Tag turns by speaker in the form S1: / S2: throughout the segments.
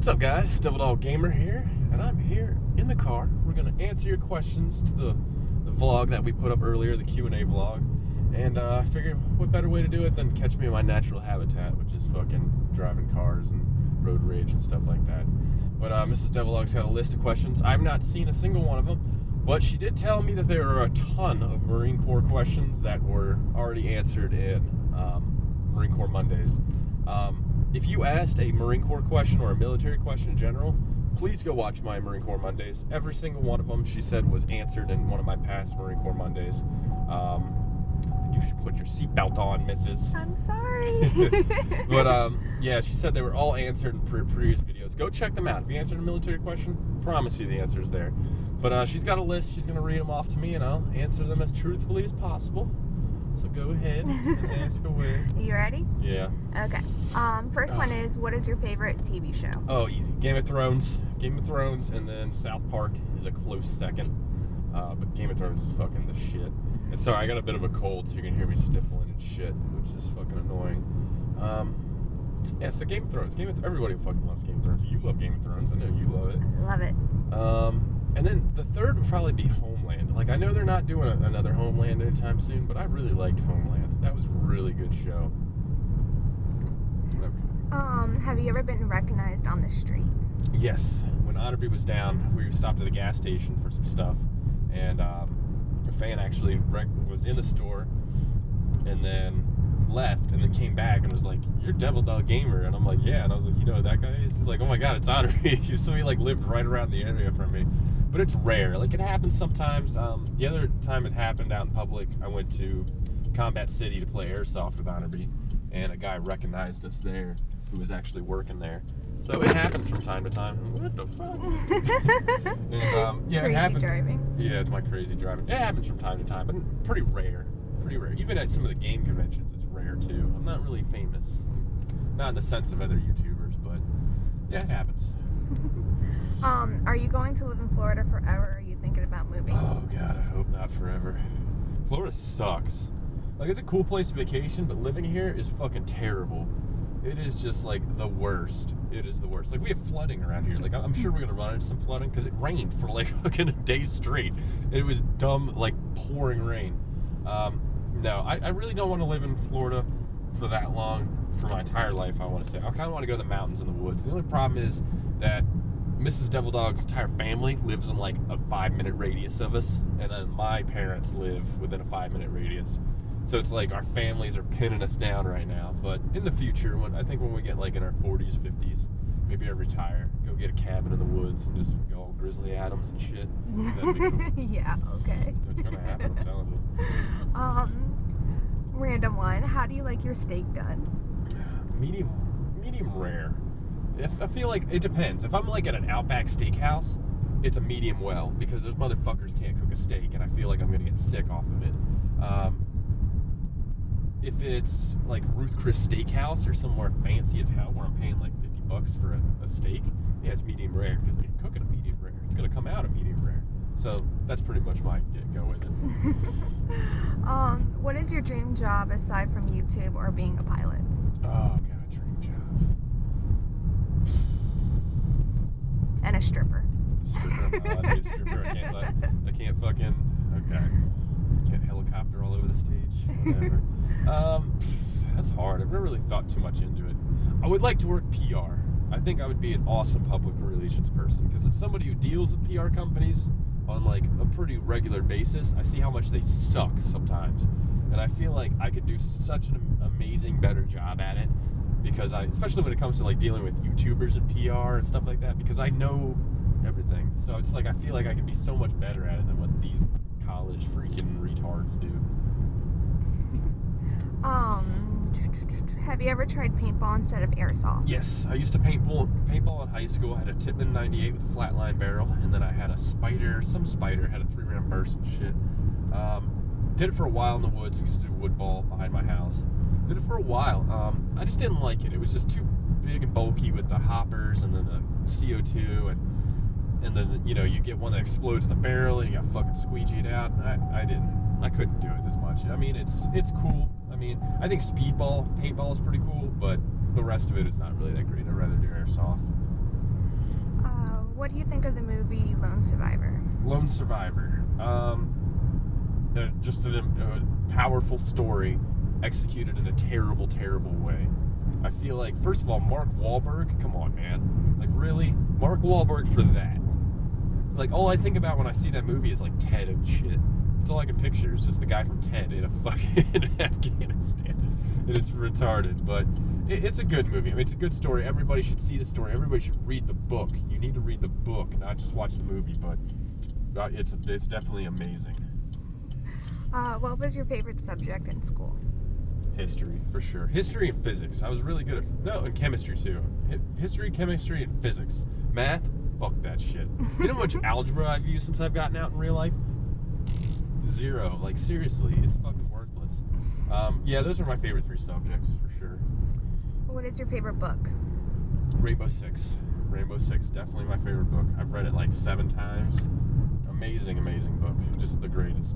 S1: What's up, guys? Devil Dog Gamer here, and I'm here in the car. We're gonna answer your questions to the vlog that we put up earlier, the Q&A vlog. And I figured, what better way to do it than catch me in my natural habitat, which is fucking driving cars and road rage and stuff like that. But Mrs. Devil Dog's got a list of questions. I've not seen a single one of them, but she did tell me that there are a ton of Marine Corps questions that were already answered in Marine Corps Mondays. If you asked a Marine Corps question or a military question in general, please go watch my Marine Corps Mondays. Every single one of them, she said, was answered in one of my past Marine Corps Mondays. You should put your seatbelt on, Mrs.
S2: I'm sorry.
S1: But yeah, she said they were all answered in previous videos. Go check them out. If you answered a military question, promise you the answer's there. But she's got a list. She's going to read them off to me, and I'll answer them as truthfully as possible. So go ahead and ask away.
S2: You ready?
S1: Yeah.
S2: Okay. First one is, what is your favorite TV show?
S1: Oh, easy. Game of Thrones. Game of Thrones, and then South Park is a close second. But Game of Thrones is fucking the shit. And sorry, I got a bit of a cold, so you can hear me sniffling and shit, which is fucking annoying. Yeah, so Game of Thrones. Everybody fucking loves Game of Thrones. You love Game of Thrones. I know you love it.
S2: Love it.
S1: And then the third would probably be Homeland. Like, I know they're not doing another Homeland anytime soon, but I really liked Homeland. That was a really good show. Okay.
S2: Have you ever been recognized on the street?
S1: Yes. When Otterby was down, we stopped at a gas station for some stuff, and a fan actually was in the store, and then left, and then came back and was like, "You're Devil Dog Gamer," and I'm like, "Yeah," and I was like, "You know that guy?" He's like, "Oh my god, it's Otterby." So he like lived right around the area from me, but it's rare. Like, it happens sometimes. The other time it happened out in public, I went to Combat City to play Airsoft with Otterby, and a guy recognized us there who was actually working there. So it happens from time to time. What the fuck? And, yeah,
S2: crazy
S1: it happens.
S2: Driving.
S1: Yeah, it's my crazy driving. It happens from time to time, but pretty rare. Pretty rare. Even at some of the game conventions, it's rare too. I'm not really famous. Not in the sense of other YouTubers, but yeah, it happens.
S2: Are you going to live in Florida forever, or are you thinking about moving?
S1: Oh god, I hope not forever. Florida sucks. Like, it's a cool place to vacation, but living here is fucking terrible. It is just like the worst. It is the worst. Like, we have flooding around here. Like, I'm sure we're gonna run into some flooding because it rained for like fucking a day straight. It was dumb, like pouring rain. No, I really don't want to live in Florida for that long, for my entire life. I want to say I kind of want to go to the mountains and the woods. The only problem is that Mrs. Devil Dog's entire family lives in like a 5-minute radius of us, and then my parents live within a 5-minute radius. So it's like our families are pinning us down right now. But in the future, I think when we get like in our 40s, 50s, maybe I retire, go get a cabin in the woods, and just go all Grizzly Adams and shit. That'd be cool.
S2: Yeah, okay.
S1: It's gonna happen, I'm telling you.
S2: Random one. How do you like your steak done?
S1: Medium rare. I feel like it depends. If I'm like at an Outback Steakhouse, it's a medium well, because those motherfuckers can't cook a steak, and I feel like I'm gonna get sick off of it. If it's like Ruth Chris Steakhouse or somewhere fancy as hell where I'm paying like $50 for a steak, yeah, it's medium rare, because if you cook it a medium rare, it's gonna come out a medium rare. So that's pretty much my go with it.
S2: What is your dream job aside from YouTube or being a pilot?
S1: Oh god, dream job.
S2: And a stripper.
S1: Stripper. No, I need a stripper. I can't fucking. Okay. Can't helicopter all over the stage. Whatever. That's hard. I've never really thought too much into it. I would like to work PR. I think I would be an awesome public relations person, because as somebody who deals with PR companies on like a pretty regular basis, I see how much they suck sometimes, and I feel like I could do such an amazing better job at it, because especially when it comes to like dealing with YouTubers and PR and stuff like that, because I know everything. So it's like I feel like I could be so much better at it than what these college freaking retards do.
S2: Have you ever tried paintball instead of airsoft?
S1: Yes, I used to paintball in high school. I had a Tippmann 98 with a flatline barrel, and then I had a Spider, had a 3-round burst and shit. Did it for a while in the woods. We used to do wood ball behind my house. Did it for a while. I just didn't like it. It was just too big and bulky with the hoppers and then the CO2, and then, you know, you get one that explodes in the barrel and you got fucking squeegee it out. I couldn't do it as much. I mean, it's cool. I mean, I think paintball is pretty cool, but the rest of it is not really that great. I'd rather do airsoft.
S2: What do you think of the movie Lone Survivor?
S1: Lone Survivor. Just a powerful story executed in a terrible, terrible way. I feel like, first of all, Mark Wahlberg, come on, man. Like, really? Mark Wahlberg for that. Like, all I think about when I see that movie is, like, Ted and shit. That's all I can picture is just the guy from Ted in a fucking Afghanistan. And it's retarded, but it's a good movie. I mean, it's a good story. Everybody should see the story. Everybody should read the book. You need to read the book, not just watch the movie, but it's definitely amazing.
S2: What was your favorite subject in school?
S1: History, for sure. History and physics. I was really good at, and chemistry too. History, chemistry, and physics. Math, fuck that shit. You know how much algebra I've used since I've gotten out in real life? 0. Like, seriously, it's fucking worthless. Yeah, those are my favorite 3 subjects, for sure.
S2: What is your favorite book?
S1: Rainbow Six. Rainbow Six, definitely my favorite book. I've read it like 7 times. Amazing, amazing book. Just the greatest.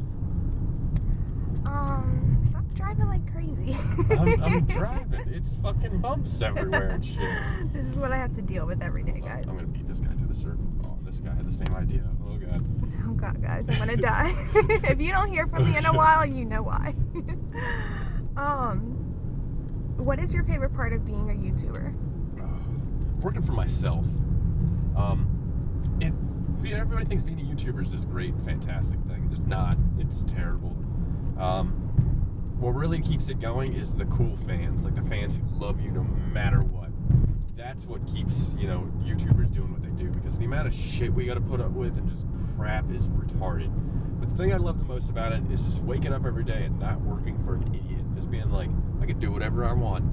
S2: Stop driving like crazy.
S1: I'm driving. It's fucking bumps everywhere and shit.
S2: This is what I have to deal with every day, guys.
S1: I'm gonna beat this guy through the circle. Oh, this guy had the same idea. Oh, God.
S2: Oh, God, guys, I'm gonna die. If you don't hear from me in a while, you know why. What is your favorite part of being a YouTuber?
S1: Working for myself. Everybody thinks being a YouTuber is this great, fantastic thing. It's not. It's terrible. What really keeps it going is the cool fans, like the fans who love you no matter what. That's what keeps, YouTubers doing what they do, because the amount of shit we gotta put up with and just crap is retarded. But the thing I love the most about it is just waking up every day and not working for an idiot. Just being like, I can do whatever I want.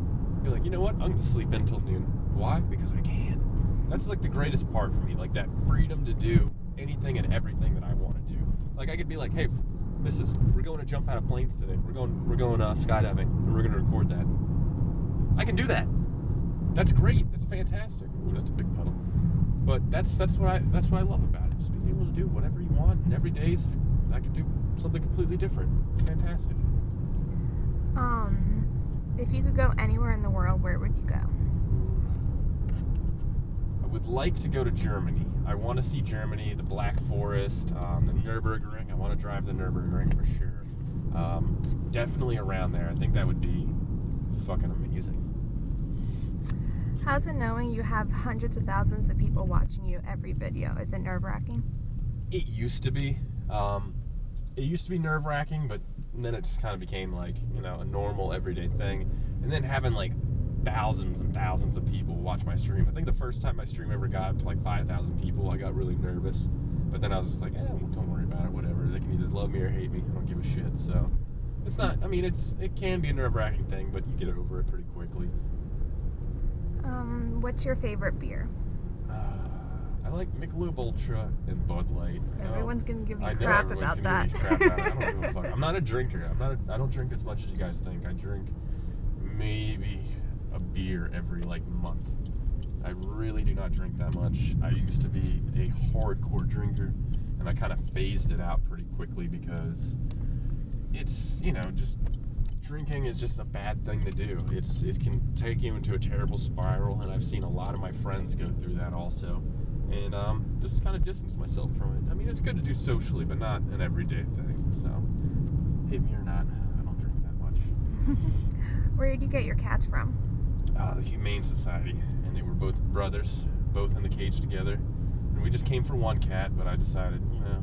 S1: You're like, you know what? I'm gonna sleep until noon. Why? Because I can. That's like the greatest part for me, like that freedom to do anything and everything that I want to do. Like, I could be like, hey, we're going to jump out of planes today. We're going skydiving, and we're going to record that. I can do that. That's great. That's fantastic. Ooh, that's a big puddle. But that's what I love about it. Just being able to do whatever you want, and every day's I can do something completely different. It's fantastic.
S2: If you could go anywhere in the world, where would you go?
S1: I would like to go to Germany. I want to see Germany, the Black Forest, the Nürburgring. I want to drive the Nürburgring for sure. Definitely around there. I think that would be fucking amazing.
S2: How's it knowing you have hundreds of thousands of people watching you every video? Is it nerve-wracking?
S1: It used to be. It used to be nerve-wracking, but then it just kind of became like, a normal everyday thing. And then having like thousands and thousands of people watch my stream. I think the first time my stream ever got to like 5,000 people, I got really nervous. But then I was just like, don't worry about it, whatever. They can either love me or hate me. I don't give a shit. So it's not, it can be a nerve-wracking thing, but you get over it pretty quickly.
S2: What's your favorite beer?
S1: I like Michelob Ultra and Bud Light.
S2: Everyone's gonna give you crap about that.
S1: I don't give a fuck. I'm not a drinker. I don't drink as much as you guys think. I drink maybe a beer every month. I really do not drink that much. I used to be a hardcore drinker, and I kind of phased it out pretty quickly because it's, just drinking is just a bad thing to do. It can take you into a terrible spiral, and I've seen a lot of my friends go through that also. And just kind of distance myself from it. It's good to do socially, but not an everyday thing. So, hate me or not, I don't drink that much.
S2: Where did you get your cats from?
S1: The Humane Society, and they were both brothers, both in the cage together. And we just came for one cat, but I decided, no,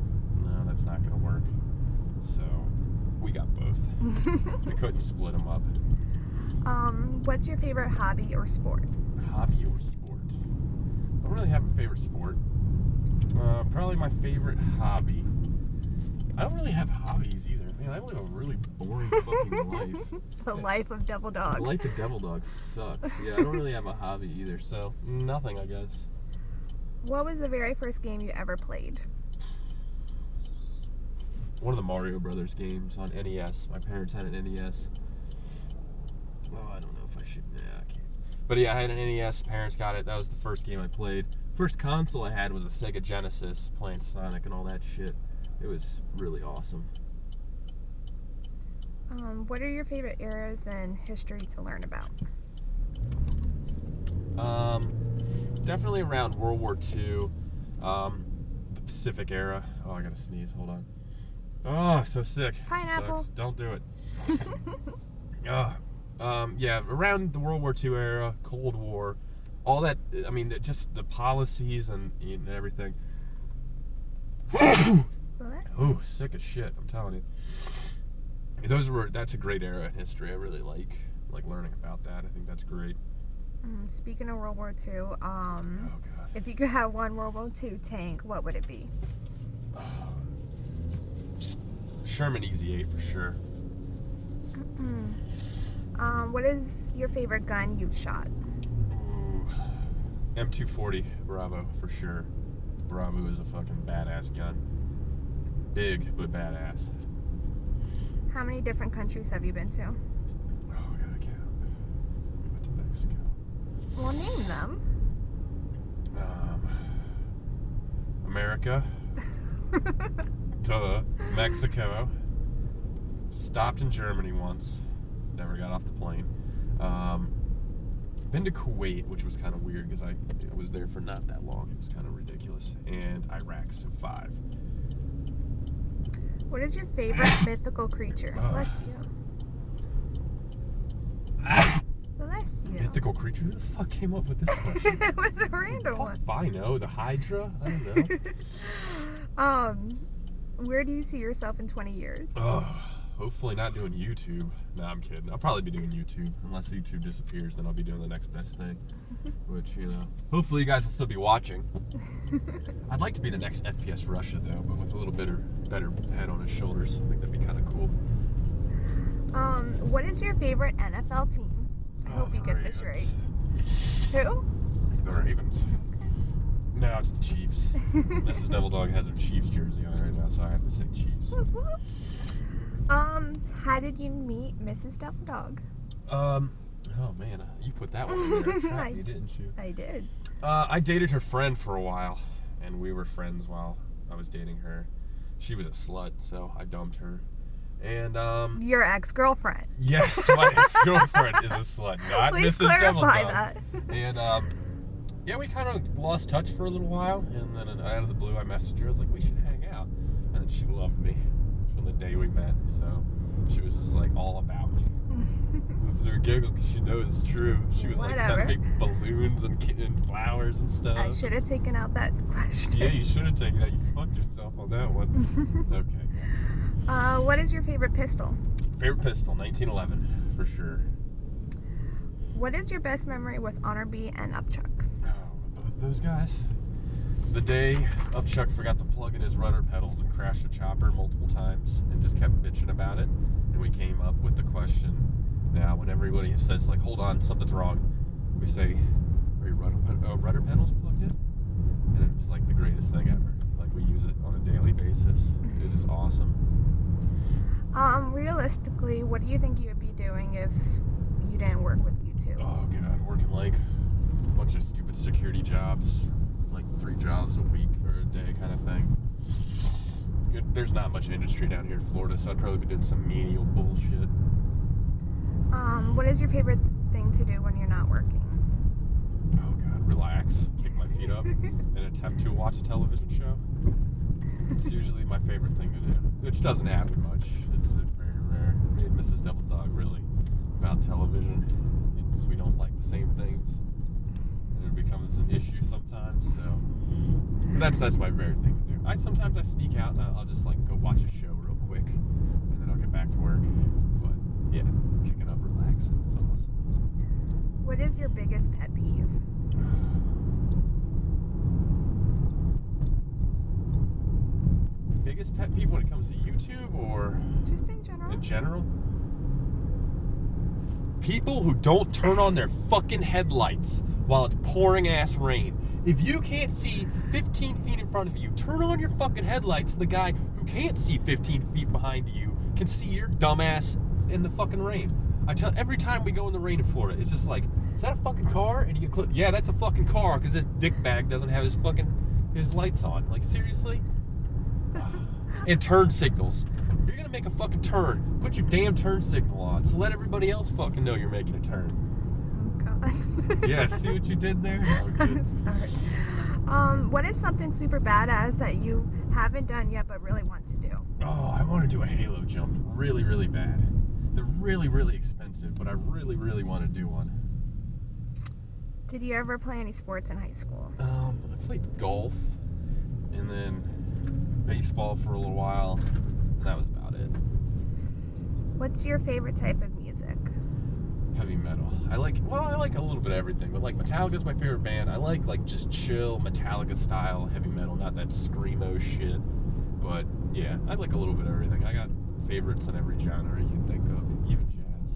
S1: that's not going to work. So, we got both. We couldn't split them up.
S2: What's your favorite hobby or sport?
S1: Hobby or sport? I don't really have a favorite sport. Probably my favorite hobby. I don't really have hobbies either. Man, I live a really boring fucking life.
S2: The life of Devil Dog.
S1: The life of Devil Dog sucks. Yeah, I don't really have a hobby either, so nothing, I guess.
S2: What was the very first game you ever played?
S1: One of the Mario Brothers games on NES. My parents had an NES. Oh, I don't know if I should. Yeah, I can't. But yeah, I had an NES. Parents got it. That was the first game I played. First console I had was a Sega Genesis, playing Sonic and all that shit. It was really awesome.
S2: What are your favorite eras in history to learn about?
S1: Definitely around World War II. The Pacific era. Oh, I gotta sneeze. Hold on. Oh, so sick.
S2: Pineapple.
S1: Sucks. Don't do it. Yeah, around the World War II era, Cold War, all that. I mean, just the policies and everything. Oh, sick as shit. I'm telling you. That's a great era in history. I really like learning about that. I think that's great.
S2: Speaking of World War II,
S1: Oh God.
S2: if you could have one World War II tank, what would it be?
S1: Sherman Easy 8 for sure.
S2: What is your favorite gun you've shot?
S1: Ooh, M240 Bravo for sure. Bravo is a fucking badass gun. Big but badass.
S2: How many different countries have you been to?
S1: Oh, I gotta count. We went to Mexico.
S2: Well, name them.
S1: America. Duh. Mexico. Stopped in Germany once. Never got off the plane. Been to Kuwait, which was kind of weird because I was there for not that long. It was kind of ridiculous. And Iraq, so 5.
S2: What is your favorite mythical creature? Bless you. Bless you.
S1: Mythical creature? Who the fuck came up with this question?
S2: It was a random
S1: Fuck
S2: one.
S1: if I know. The Hydra? I don't know.
S2: Where do you see yourself in 20 years?
S1: Hopefully not doing YouTube. No, I'm kidding. I'll probably be doing YouTube. Unless YouTube disappears, then I'll be doing the next best thing. Which, hopefully you guys will still be watching. I'd like to be the next FPS Russia, though, but with a little better head on his shoulders. I think that'd be kind of cool.
S2: What is your favorite NFL team? I hope you get this right. Who?
S1: The Ravens. No, it's the Chiefs. Mrs. Devil Dog has her Chiefs jersey on right now, so I have to say Chiefs.
S2: How did you meet Mrs. Devil Dog?
S1: Oh man, you put that one in there. Trap me, didn't you?
S2: I did.
S1: I dated her friend for a while, and we were friends while I was dating her. She was a slut, so I dumped her. And
S2: Your ex-girlfriend.
S1: yes, my ex-girlfriend is a slut, not
S2: Please
S1: Mrs. Devil
S2: clarify
S1: Dog.
S2: that.
S1: And yeah, we kind of lost touch for a little while, and then out of the blue, I messaged her. I was like, we should hang out, and then she loved me from the day we met. So she was just like all about me. This is her giggle because she knows it's true. She was like sending me balloons and flowers and stuff.
S2: I should have taken out that question.
S1: Yeah, you should have taken that. You fucked yourself on that one. Okay, guys.
S2: What is your favorite pistol?
S1: Favorite pistol, 1911, for sure.
S2: What is your best memory with Honor B and Upchuck?
S1: Oh, both those guys. The day Upchuck forgot to plug in his rudder pedals and crashed the chopper multiple times and just kept bitching about it. And we came up with the question. Now, when everybody says, like, hold on, something's wrong, we say, are your rudder pedals plugged in? And it was like the greatest thing ever. Like, we use it on a daily basis. It is awesome.
S2: Realistically, what do you think you would be doing if you didn't work with YouTube?
S1: Oh, God, working like a bunch of stupid security jobs, like 3 jobs a week or a day kind of thing. There's not much industry down here in Florida, so I'd probably be doing some menial bullshit.
S2: What is your favorite thing to do when you're not working?
S1: Oh God, relax, kick my feet up, and attempt to watch a television show. It's usually my favorite thing to do, which doesn't happen much. It's very rare. Me and Mrs. Devil Dog really about television. We don't like the same things, and it becomes an issue sometimes. So, but that's my favorite thing to do. Sometimes I sneak out and I'll just like go watch a show real quick, and then I'll get back to work. But yeah, kicking up, relaxing, it's awesome.
S2: What is your biggest pet peeve?
S1: Biggest pet peeve when it comes to YouTube or
S2: Just in general.
S1: in general? People who don't turn on their fucking headlights while it's pouring ass rain. If you can't see 15 feet in front of you, turn on your fucking headlights so the guy who can't see 15 feet behind you can see your dumbass in the fucking rain. Every time we go in the rain in Florida, it's just like, is that a fucking car? And you get yeah, that's a fucking car because this dickbag doesn't have his lights on. Like, seriously? And turn signals. If you're gonna make a fucking turn, put your damn turn signal on. So let everybody else fucking know you're making a turn.
S2: Oh God.
S1: Yeah, see what you did there? Oh, good.
S2: I'm sorry. What is something super badass that you haven't done yet but really want to do?
S1: Oh, I want to do a halo jump really, really bad. They're really, really expensive, but I really, really want to do one.
S2: Did you ever play any sports in high school?
S1: I played golf and then baseball for a little while, and that was about it.
S2: What's your favorite type of music?
S1: Heavy metal. I like a little bit of everything, but like Metallica's my favorite band. I like just chill Metallica style heavy metal, not that screamo shit. But yeah, I like a little bit of everything. I got favorites in every genre you can think of, even jazz.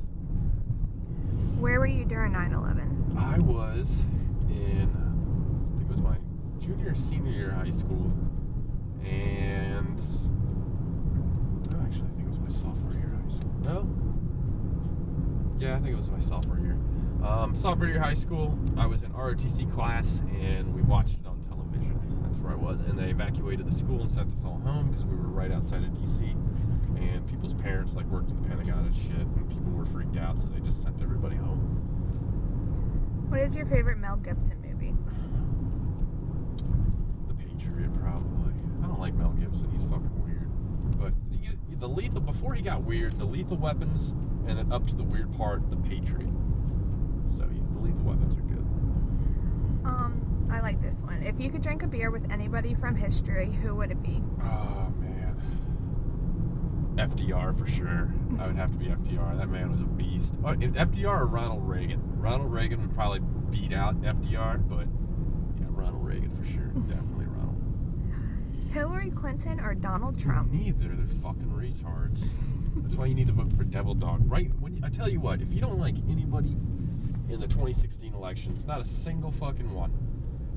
S2: Where were you during 9/11?
S1: I was in, I think it was my junior or senior year of high school, and actually I think it was my sophomore year of high school. No? Yeah, I think it was my sophomore year. Sophomore year of high school, I was in ROTC class, and we watched it on television. That's where I was. And they evacuated the school and sent us all home because we were right outside of D.C. And people's parents like worked in the Pentagon and shit, and people were freaked out, so they just sent everybody home.
S2: What is your favorite Mel Gibson movie?
S1: The Patriot, probably. I don't like Mel Gibson. He's fucking weird. But the lethal, before he got weird, the Lethal Weapons, and then up to the weird part, the Patriot. So yeah, the Lethal Weapons are good.
S2: I like this one. If you could drink a beer with anybody from history, who would it be?
S1: Oh man, FDR for sure. I would have to be FDR. That man was a beast. FDR or Ronald Reagan? Ronald Reagan would probably beat out FDR, but yeah, Ronald Reagan for sure. Definitely Ronald.
S2: Hillary Clinton or Donald Trump?
S1: Neither. They're fucking retards. That's why you need to vote for Devil Dog. Right? I tell you what, if you don't like anybody in the 2016 elections, not a single fucking one,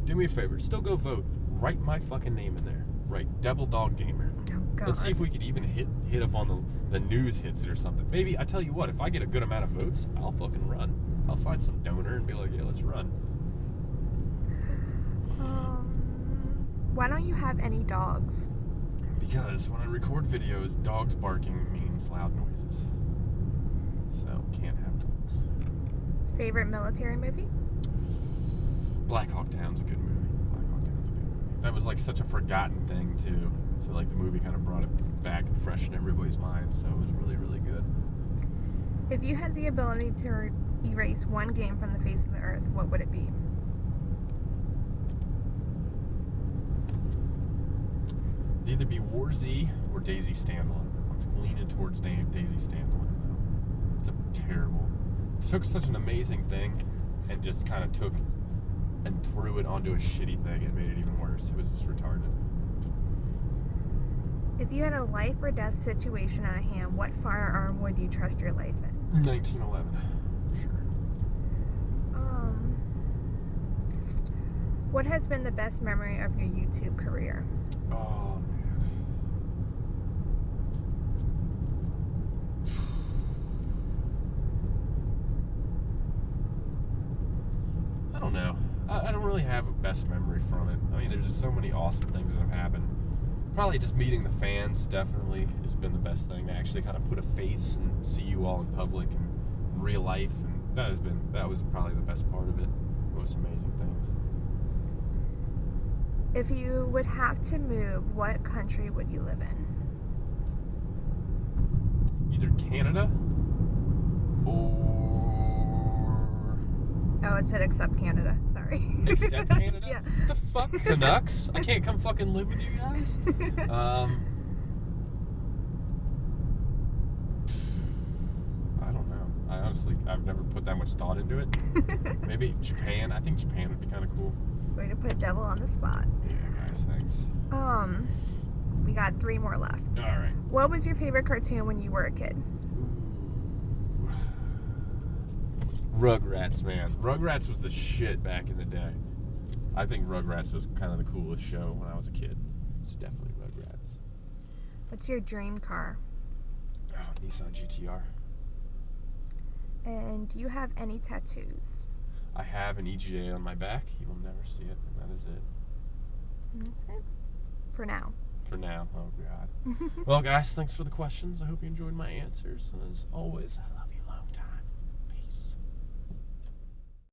S1: do me a favor, still go vote. Write my fucking name in there. Right, Devil Dog Gamer.
S2: Oh, God.
S1: Let's see if we could even hit up on the news hits it or something. Maybe, I tell you what, if I get a good amount of votes, I'll fucking run. I'll find some donor and be like, yeah, let's run.
S2: Why don't you have any dogs?
S1: Because when I record videos, dogs barking means loud noises. So, can't have dogs.
S2: Favorite military movie?
S1: Black Hawk Down's a good movie. Black Hawk Down's a good movie. That was like such a forgotten thing too. So like the movie kind of brought it back and freshened everybody's mind. So it was really, really good.
S2: If you had the ability to erase one game from the face of the earth, what would it be?
S1: It'd either be War Z or Daisy Standalone. I'm leaning towards Daisy Standalone though. It's a terrible. It took such an amazing thing and just kind of took and threw it onto a shitty thing. It made it even worse. It was just retarded.
S2: If you had a life or death situation at hand, what firearm would you trust your life in?
S1: 1911, for sure.
S2: What has been the best memory of your YouTube career?
S1: Oh, man. I don't know. I don't really have a best memory from it. I mean, there's just so many awesome things that have happened. Probably just meeting the fans definitely has been the best thing. To actually kind of put a face and see you all in public and in real life, and that was probably the best part of it. Most amazing things.
S2: If you would have to move, what country would you live in?
S1: Either Canada or...
S2: Oh, it said except Canada. Sorry.
S1: Except Canada?
S2: Yeah.
S1: What the fuck? Canucks? I can't come fucking live with you guys? I don't know. I've never put that much thought into it. Maybe Japan. I think Japan would be kind of cool.
S2: Way to put devil on the spot.
S1: Yeah, guys, thanks.
S2: We got 3 more left.
S1: All right.
S2: What was your favorite cartoon when you were a kid?
S1: Rugrats, man. Rugrats was the shit back in the day. I think Rugrats was kind of the coolest show when I was a kid. It's definitely Rugrats.
S2: What's your dream car?
S1: Oh, Nissan GTR.
S2: And do you have any tattoos?
S1: I have an EGA on my back. You will never see it, and that is it.
S2: And that's it. For now.
S1: For now. Oh, God. Well, guys, thanks for the questions. I hope you enjoyed my answers. And as always, I love you.